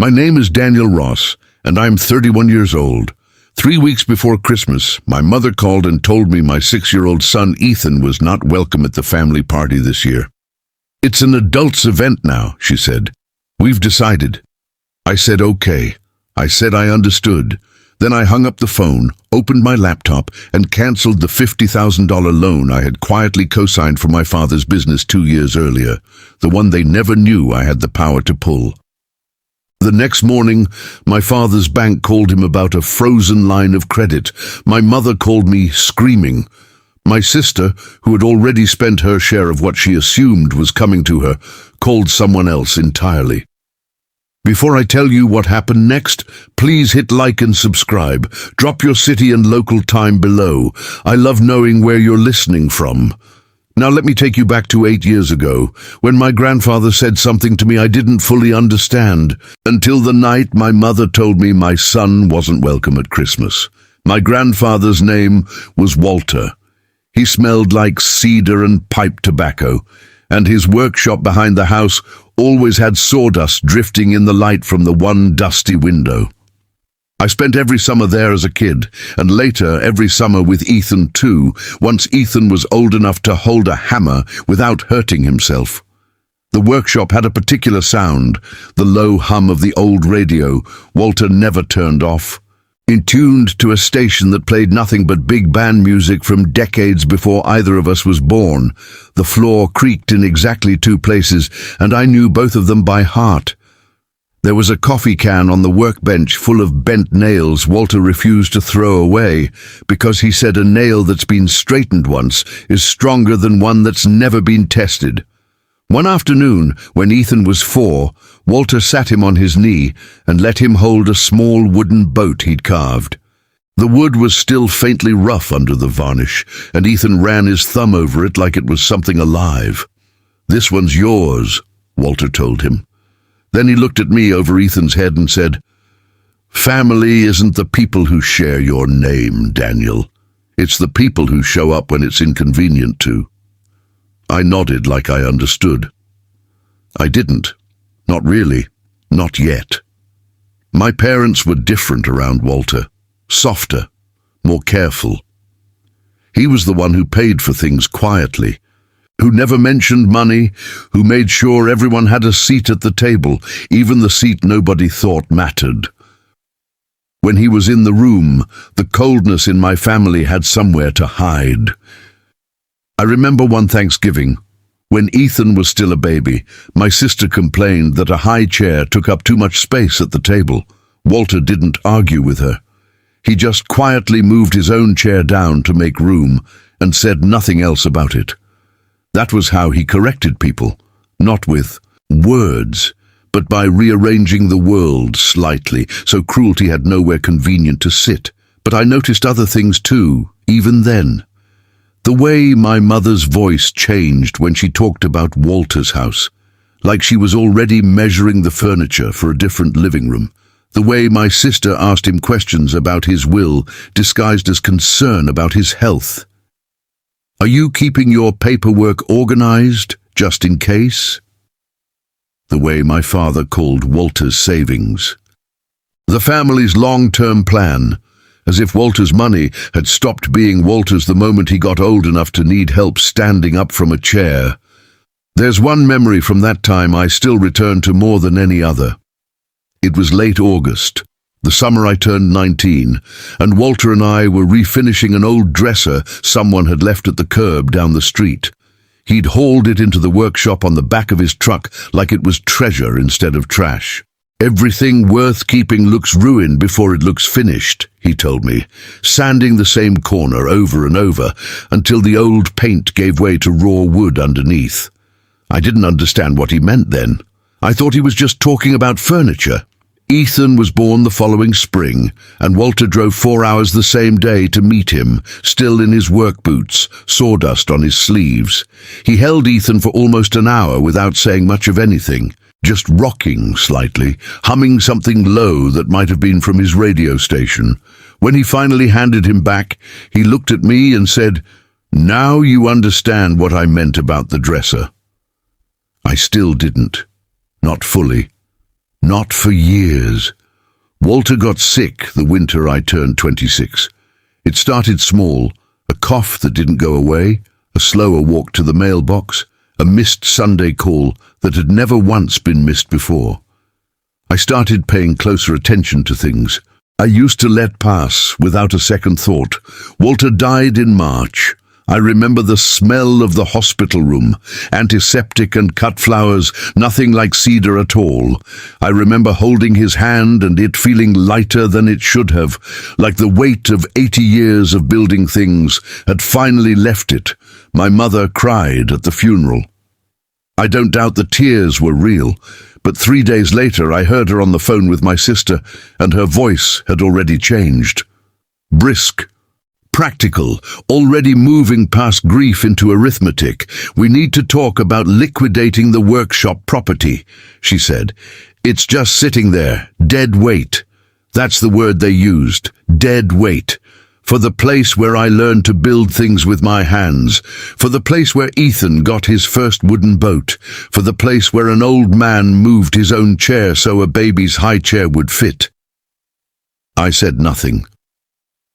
My name is Daniel Ross, and I'm 31 years old. 3 weeks before Christmas, my mother called and told me my 6-year-old son Ethan was not welcome at the family party this year. "It's an adults' event now," she said. "We've decided." I said okay. I said I understood. Then I hung up the phone, opened my laptop, and canceled the $50,000 loan I had quietly co-signed for my father's business 2 years earlier, the one they never knew I had the power to pull. The next morning, my father's bank called him about a frozen line of credit. My mother called me screaming. My sister, who had already spent her share of what she assumed was coming to her, called someone else entirely. Before I tell you what happened next, please hit like and subscribe. Drop your city and local time below. I love knowing where you're listening from. Now let me take you back to 8 years ago, when my grandfather said something to me I didn't fully understand, until the night my mother told me my son wasn't welcome at Christmas. My grandfather's name was Walter. He smelled like cedar and pipe tobacco, and his workshop behind the house always had sawdust drifting in the light from the one dusty window. I spent every summer there as a kid, and later every summer with Ethan too, once Ethan was old enough to hold a hammer without hurting himself. The workshop had a particular sound, the low hum of the old radio Walter never turned off. Tuned to a station that played nothing but big band music from decades before either of us was born. The floor creaked in exactly 2 places, and I knew both of them by heart. There was a coffee can on the workbench full of bent nails Walter refused to throw away, because he said a nail that's been straightened once is stronger than one that's never been tested. One afternoon, when Ethan was 4, Walter sat him on his knee and let him hold a small wooden boat he'd carved. The wood was still faintly rough under the varnish, and Ethan ran his thumb over it like it was something alive. "This one's yours," Walter told him. Then he looked at me over Ethan's head and said, "Family isn't the people who share your name, Daniel. It's the people who show up when it's inconvenient to." I nodded like I understood. I didn't. Not really. Not yet. My parents were different around Walter. Softer. More careful. He was the one who paid for things quietly, who never mentioned money, who made sure everyone had a seat at the table, even the seat nobody thought mattered. When he was in the room, the coldness in my family had somewhere to hide. I remember one Thanksgiving, when Ethan was still a baby, my sister complained that a high chair took up too much space at the table. Walter didn't argue with her. He just quietly moved his own chair down to make room and said nothing else about it. That was how he corrected people, not with words, but by rearranging the world slightly, so cruelty had nowhere convenient to sit. But I noticed other things too, even then. The way my mother's voice changed when she talked about Walter's house, like she was already measuring the furniture for a different living room. The way my sister asked him questions about his will, disguised as concern about his health. "Are you keeping your paperwork organized, just in case?" The way my father called Walter's savings. The family's long-term plan, as if Walter's money had stopped being Walter's the moment he got old enough to need help standing up from a chair. There's one memory from that time I still return to more than any other. It was late August, the summer I turned 19, and Walter and I were refinishing an old dresser someone had left at the curb down the street. He'd hauled it into the workshop on the back of his truck like it was treasure instead of trash. "Everything worth keeping looks ruined before it looks finished," he told me, sanding the same corner over and over until the old paint gave way to raw wood underneath. I didn't understand what he meant then. I thought he was just talking about furniture. Ethan was born the following spring, and Walter drove 4 hours the same day to meet him, still in his work boots, sawdust on his sleeves. He held Ethan for almost an hour without saying much of anything, just rocking slightly, humming something low that might have been from his radio station. When he finally handed him back, he looked at me and said, "Now you understand what I meant about the dresser." I still didn't. Not fully. Not for years. Walter got sick the winter I turned 26. It started small, a cough that didn't go away, a slower walk to the mailbox, a missed Sunday call that had never once been missed before. I started paying closer attention to things. I used to let pass without a second thought. Walter died in March. I remember the smell of the hospital room, antiseptic and cut flowers, nothing like cedar at all. I remember holding his hand and it feeling lighter than it should have, like the weight of 80 years of building things had finally left it. My mother cried at the funeral. I don't doubt the tears were real, but 3 days later I heard her on the phone with my sister, and her voice had already changed. Brisk. Practical, already moving past grief into arithmetic. We need to talk about liquidating the workshop property, she said. It's just sitting there, dead weight. That's the word they used, dead weight. For the place where I learned to build things with my hands, for the place where Ethan got his first wooden boat, for the place where an old man moved his own chair so a baby's high chair would fit. I said nothing.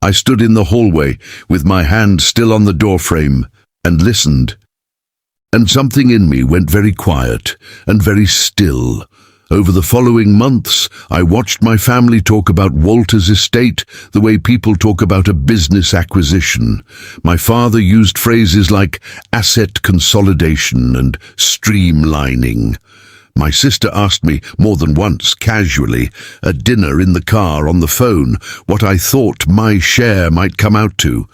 I stood in the hallway with my hand still on the doorframe and listened. And something in me went very quiet and very still. Over the following months, I watched my family talk about Walter's estate the way people talk about a business acquisition. My father used phrases like asset consolidation and streamlining. My sister asked me more than once, casually, at dinner, in the car, on the phone, what I thought my share might come out to.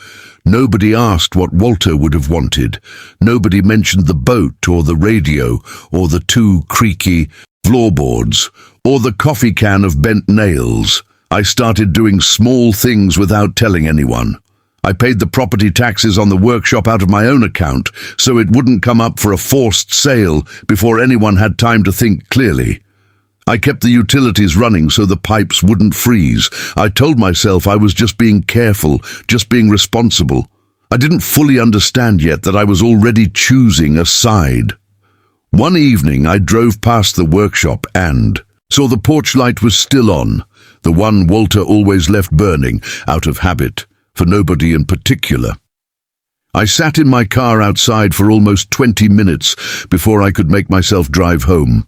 Nobody asked what Walter would have wanted. Nobody mentioned the boat or the radio or the 2 creaky floorboards or the coffee can of bent nails. I started doing small things without telling anyone. I paid the property taxes on the workshop out of my own account so it wouldn't come up for a forced sale before anyone had time to think clearly. I kept the utilities running so the pipes wouldn't freeze. I told myself I was just being careful, just being responsible. I didn't fully understand yet that I was already choosing a side. One evening I drove past the workshop and saw the porch light was still on, the one Walter always left burning, out of habit, for nobody in particular. I sat in my car outside for almost 20 minutes before I could make myself drive home.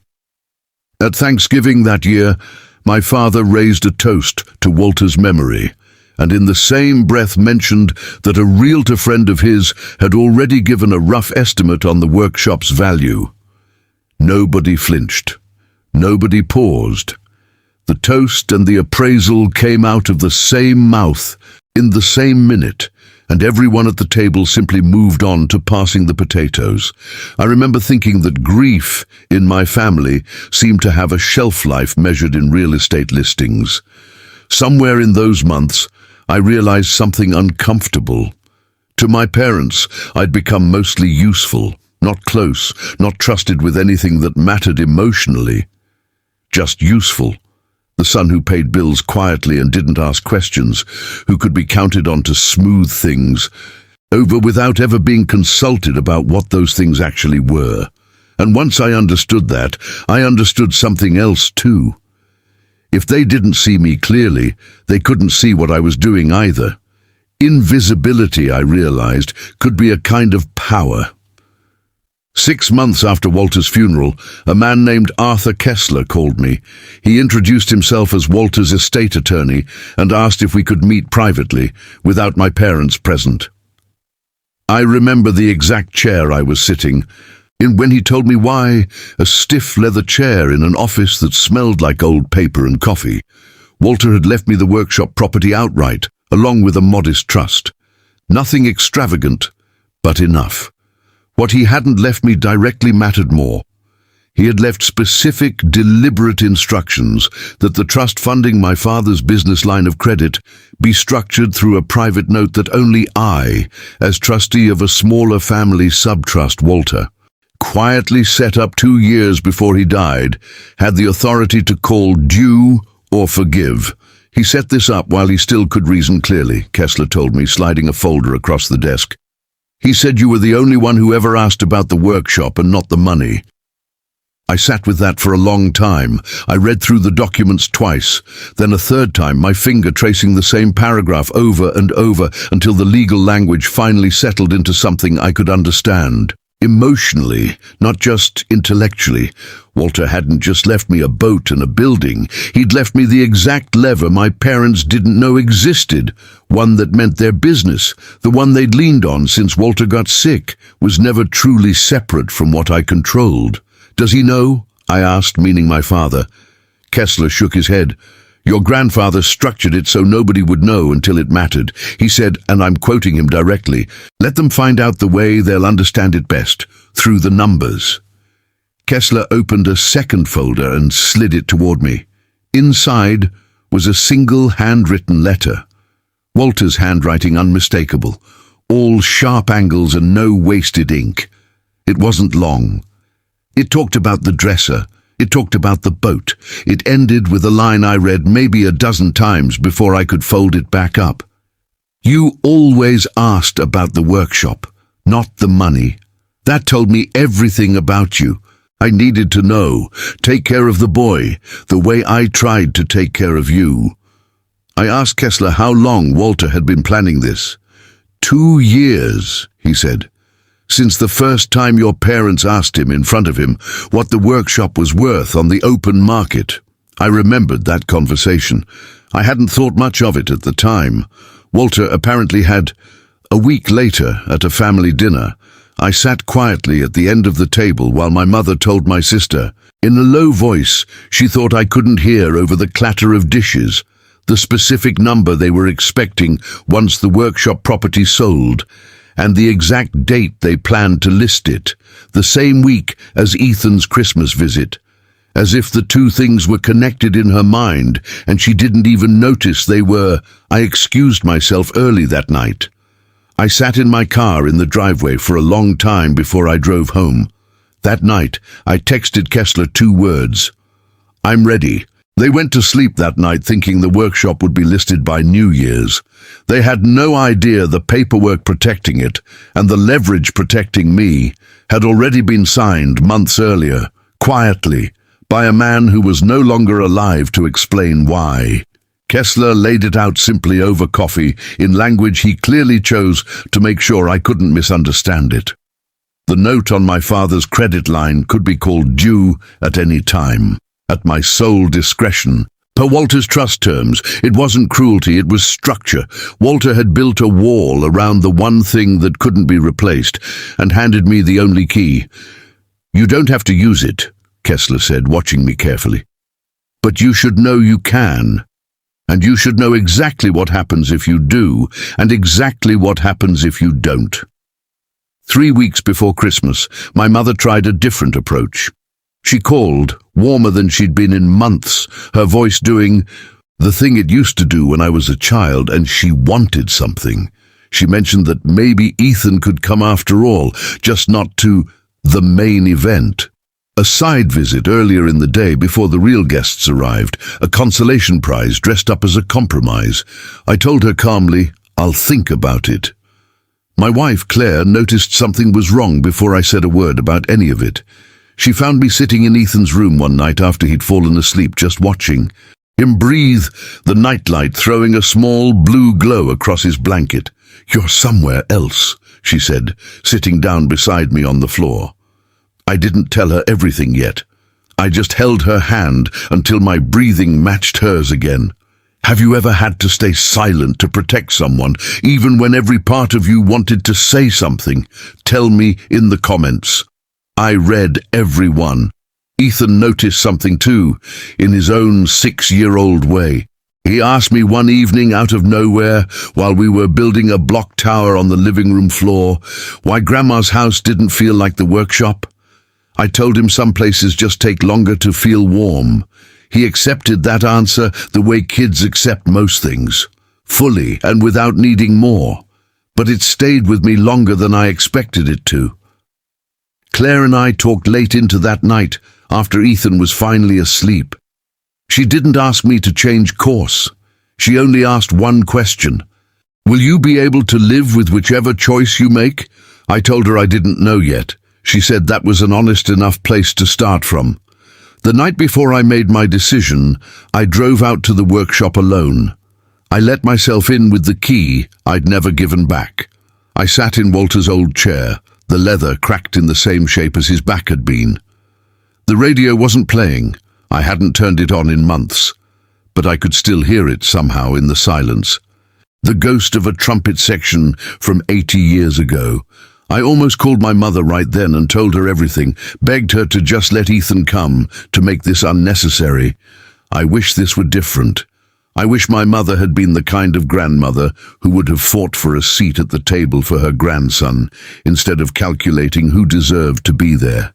At Thanksgiving that year, my father raised a toast to Walter's memory, and in the same breath mentioned that a realtor friend of his had already given a rough estimate on the workshop's value. Nobody flinched. Nobody paused. The toast and the appraisal came out of the same mouth in the same minute, and everyone at the table simply moved on to passing the potatoes. I remember thinking that grief in my family seemed to have a shelf life measured in real estate listings. Somewhere in those months, I realized something uncomfortable. To my parents, I'd become mostly useful, not close, not trusted with anything that mattered emotionally. Just useful. The son who paid bills quietly and didn't ask questions, who could be counted on to smooth things over without ever being consulted about what those things actually were. And once I understood that, I understood something else too. If they didn't see me clearly, they couldn't see what I was doing either. Invisibility, I realized, could be a kind of power. 6 months after Walter's funeral, a man named Arthur Kessler called me. He introduced himself as Walter's estate attorney and asked if we could meet privately, without my parents present. I remember the exact chair I was sitting in when he told me why, a stiff leather chair in an office that smelled like old paper and coffee. Walter had left me the workshop property outright, along with a modest trust. Nothing extravagant, but enough. What he hadn't left me directly mattered more. He had left specific, deliberate instructions that the trust funding my father's business line of credit be structured through a private note that only I, as trustee of a smaller family subtrust, Walter, quietly set up 2 years before he died, had the authority to call due or forgive. He set this up while he still could reason clearly, Kessler told me, sliding a folder across the desk. He said you were the only one who ever asked about the workshop and not the money. I sat with that for a long time. I read through the documents twice, then a third time, my finger tracing the same paragraph over and over until the legal language finally settled into something I could understand. Emotionally, not just intellectually. Walter hadn't just left me a boat and a building. He'd left me the exact lever my parents didn't know existed, one that meant their business, the one they'd leaned on since Walter got sick, was never truly separate from what I controlled. "Does he know?" I asked, meaning my father. Kessler shook his head. "Your grandfather structured it so nobody would know until it mattered. He said, and I'm quoting him directly, 'Let them find out the way they'll understand it best, through the numbers.'" Kessler opened a second folder and slid it toward me. Inside was a single handwritten letter. Walter's handwriting unmistakable, all sharp angles and no wasted ink. It wasn't long. It talked about the dresser. It talked about the boat. It ended with a line I read maybe a dozen times before I could fold it back up. "You always asked about the workshop, not the money. That told me everything about you. I needed to know. Take care of the boy, the way I tried to take care of you." I asked Kessler how long Walter had been planning this. 2 years, he said. Since the first time your parents asked him in front of him what the workshop was worth on the open market. I remembered that conversation. I hadn't thought much of it at the time. Walter apparently had. A week later, at a family dinner, I sat quietly at the end of the table while my mother told my sister. In a low voice, she thought I couldn't hear over the clatter of dishes, the specific number they were expecting once the workshop property sold, and the exact date they planned to list it, the same week as Ethan's Christmas visit, as if the two things were connected in her mind and she didn't even notice they were. I excused myself early that night. I sat in my car in the driveway for a long time before I drove home. That night, I texted Kessler 2 words. "I'm ready." They went to sleep that night thinking the workshop would be listed by New Year's. They had no idea the paperwork protecting it, and the leverage protecting me, had already been signed months earlier, quietly, by a man who was no longer alive to explain why. Kessler laid it out simply over coffee, in language he clearly chose to make sure I couldn't misunderstand it. The note on my father's credit line could be called due at any time. At my sole discretion. Per Walter's trust terms, it wasn't cruelty, it was structure. Walter had built a wall around the one thing that couldn't be replaced, and handed me the only key. "You don't have to use it," Kessler said, watching me carefully. "But you should know you can. And you should know exactly what happens if you do, and exactly what happens if you don't." 3 weeks before Christmas, my mother tried a different approach. She called, warmer than she'd been in months, her voice doing the thing it used to do when I was a child, and she wanted something. She mentioned that maybe Ethan could come after all, just not to the main event. A side visit earlier in the day before the real guests arrived, a consolation prize dressed up as a compromise. I told her calmly, "I'll think about it." My wife, Claire, noticed something was wrong before I said a word about any of it. She found me sitting in Ethan's room one night after he'd fallen asleep, just watching him breathe, the nightlight throwing a small blue glow across his blanket. "You're somewhere else," she said, sitting down beside me on the floor. I didn't tell her everything yet. I just held her hand until my breathing matched hers again. Have you ever had to stay silent to protect someone, even when every part of you wanted to say something? Tell me in the comments. I read every one. Ethan noticed something too, in his own 6-year-old way. He asked me one evening out of nowhere, while we were building a block tower on the living room floor, why Grandma's house didn't feel like the workshop. I told him some places just take longer to feel warm. He accepted that answer the way kids accept most things, fully and without needing more. But it stayed with me longer than I expected it to. Claire and I talked late into that night, after Ethan was finally asleep. She didn't ask me to change course. She only asked one question. "Will you be able to live with whichever choice you make?" I told her I didn't know yet. She said that was an honest enough place to start from. The night before I made my decision, I drove out to the workshop alone. I let myself in with the key I'd never given back. I sat in Walter's old chair, the leather cracked in the same shape as his back had been. The radio wasn't playing. I hadn't turned it on in months, but I could still hear it somehow in the silence. The ghost of a trumpet section from 80 years ago. I almost called my mother right then and told her everything, begged her to just let Ethan come, to make this unnecessary. I wish this were different. I wish my mother had been the kind of grandmother who would have fought for a seat at the table for her grandson, instead of calculating who deserved to be there.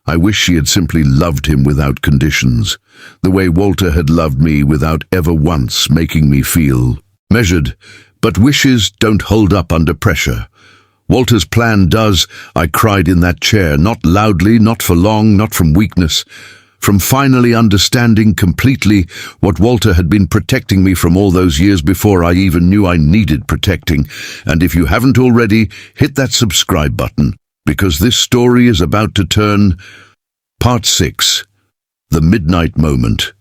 I wish she had simply loved him without conditions, the way Walter had loved me without ever once making me feel measured. But wishes don't hold up under pressure. Walter's plan does. I cried in that chair, not loudly, not for long, not from weakness, from finally understanding completely what Walter had been protecting me from all those years before I even knew I needed protecting. And if you haven't already, hit that subscribe button, because this story is about to turn. Part 6. The Midnight Moment.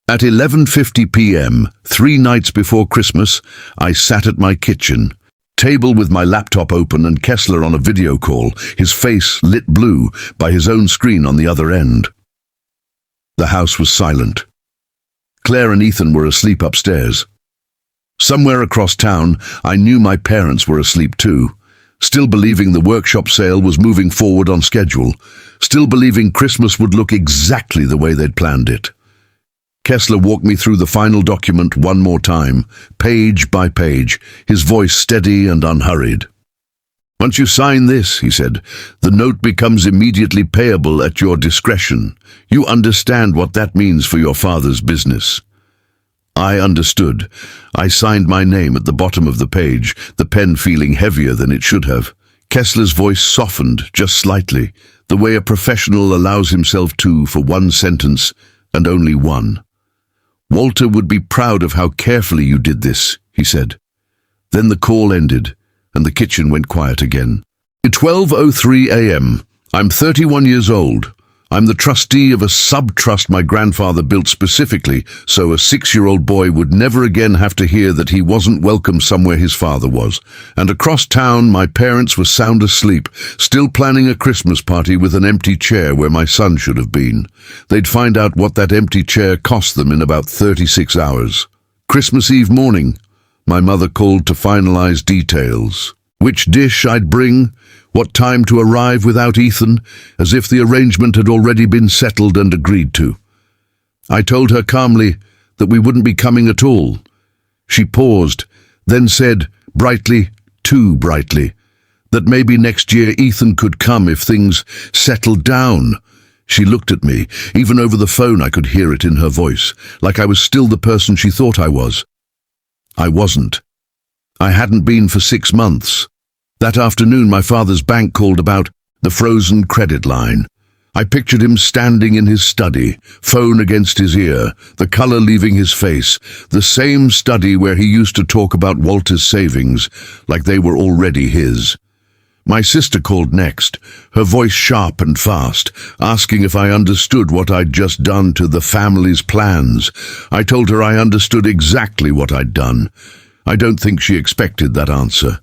At 11:50 p.m., 3 nights before Christmas, I sat at my kitchen table with my laptop open and Kessler on a video call, his face lit blue by his own screen on the other end. The house was silent. Claire and Ethan were asleep upstairs. Somewhere across town, I knew my parents were asleep too, still believing the workshop sale was moving forward on schedule, still believing Christmas would look exactly the way they'd planned it. Kessler walked me through the final document one more time, page by page, his voice steady and unhurried. "Once you sign this," he said, "the note becomes immediately payable at your discretion. You understand what that means for your father's business." I understood. I signed my name at the bottom of the page, the pen feeling heavier than it should have. Kessler's voice softened just slightly, the way a professional allows himself to for one sentence, and only one. "Walter would be proud of how carefully you did this," he said. Then the call ended, and the kitchen went quiet again. 12:03 a.m. I'm 31 years old. I'm the trustee of a sub-trust my grandfather built specifically so a 6-year-old boy would never again have to hear that he wasn't welcome somewhere his father was. And across town, my parents were sound asleep, still planning a Christmas party with an empty chair where my son should have been. They'd find out what that empty chair cost them in about 36 hours. Christmas Eve morning, my mother called to finalize details. Which dish I'd bring, what time to arrive without Ethan, as if the arrangement had already been settled and agreed to. I told her calmly that we wouldn't be coming at all. She paused, then said, brightly, too brightly, that maybe next year Ethan could come if things settled down. She looked at me. Even over the phone I could hear it in her voice, like I was still the person she thought I was. I wasn't. I hadn't been for 6 months. That afternoon my father's bank called about the frozen credit line. I pictured him standing in his study, phone against his ear, the color leaving his face, the same study where he used to talk about Walter's savings, like they were already his. My sister called next, her voice sharp and fast, asking if I understood what I'd just done to the family's plans. I told her I understood exactly what I'd done. I don't think she expected that answer.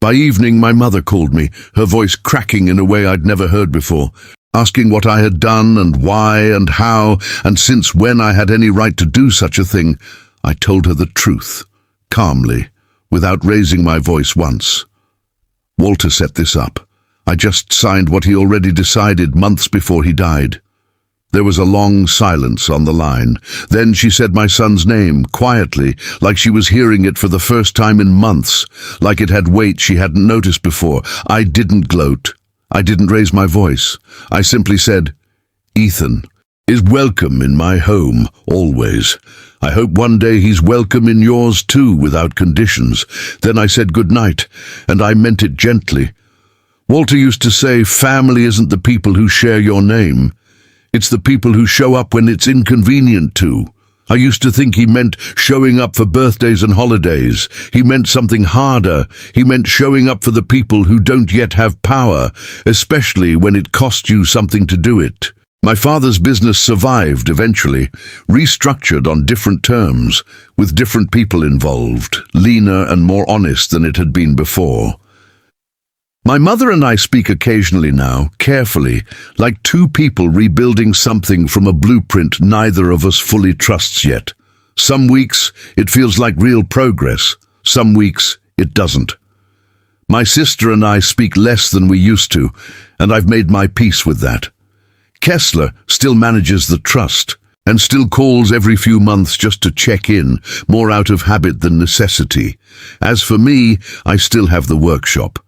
By evening, my mother called me, her voice cracking in a way I'd never heard before, asking what I had done and why and how, and since when I had any right to do such a thing. I told her the truth, calmly, without raising my voice once. Walter set this up. I just signed what he already decided months before he died. There was a long silence on the line. Then she said my son's name, quietly, like she was hearing it for the first time in months, like it had weight she hadn't noticed before. I didn't gloat. I didn't raise my voice. I simply said, "Ethan is welcome in my home, always. I hope one day he's welcome in yours too, without conditions." Then I said good night, and I meant it gently. Walter used to say, family isn't the people who share your name. It's the people who show up when it's inconvenient to. I used to think he meant showing up for birthdays and holidays. He meant something harder. He meant showing up for the people who don't yet have power, especially when it cost you something to do it. My father's business survived eventually, restructured on different terms, with different people involved, leaner and more honest than it had been before. My mother and I speak occasionally now, carefully, like two people rebuilding something from a blueprint neither of us fully trusts yet. Some weeks it feels like real progress, some weeks it doesn't. My sister and I speak less than we used to, and I've made my peace with that. Kessler still manages the trust, and still calls every few months just to check in, more out of habit than necessity. As for me, I still have the workshop.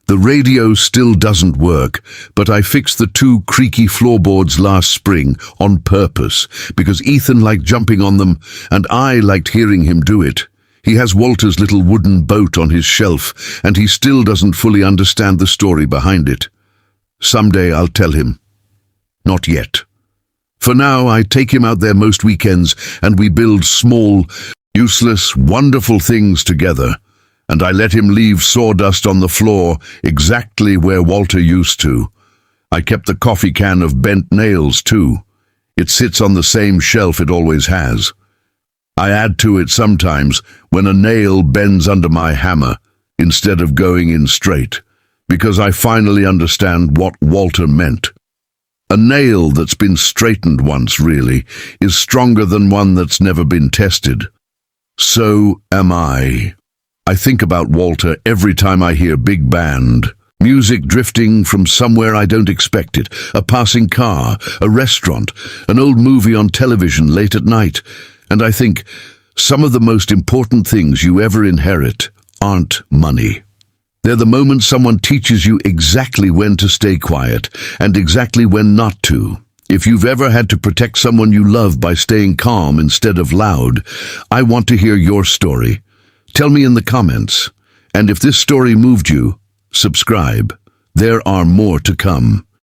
The radio still doesn't work, but I fixed the two creaky floorboards last spring on purpose, because Ethan liked jumping on them, and I liked hearing him do it. He has Walter's little wooden boat on his shelf, and he still doesn't fully understand the story behind it. Someday I'll tell him. Not yet. For now, I take him out there most weekends, and we build small, useless, wonderful things together. And I let him leave sawdust on the floor exactly where Walter used to. I kept the coffee can of bent nails, too. It sits on the same shelf it always has. I add to it sometimes when a nail bends under my hammer instead of going in straight, because I finally understand what Walter meant. A nail that's been straightened once, really, is stronger than one that's never been tested. So am I. I think about Walter every time I hear big band, music drifting from somewhere I don't expect it, a passing car, a restaurant, an old movie on television late at night, and I think some of the most important things you ever inherit aren't money. They're the moments someone teaches you exactly when to stay quiet and exactly when not to. If you've ever had to protect someone you love by staying calm instead of loud, I want to hear your story. Tell me in the comments, and if this story moved you, subscribe. There are more to come.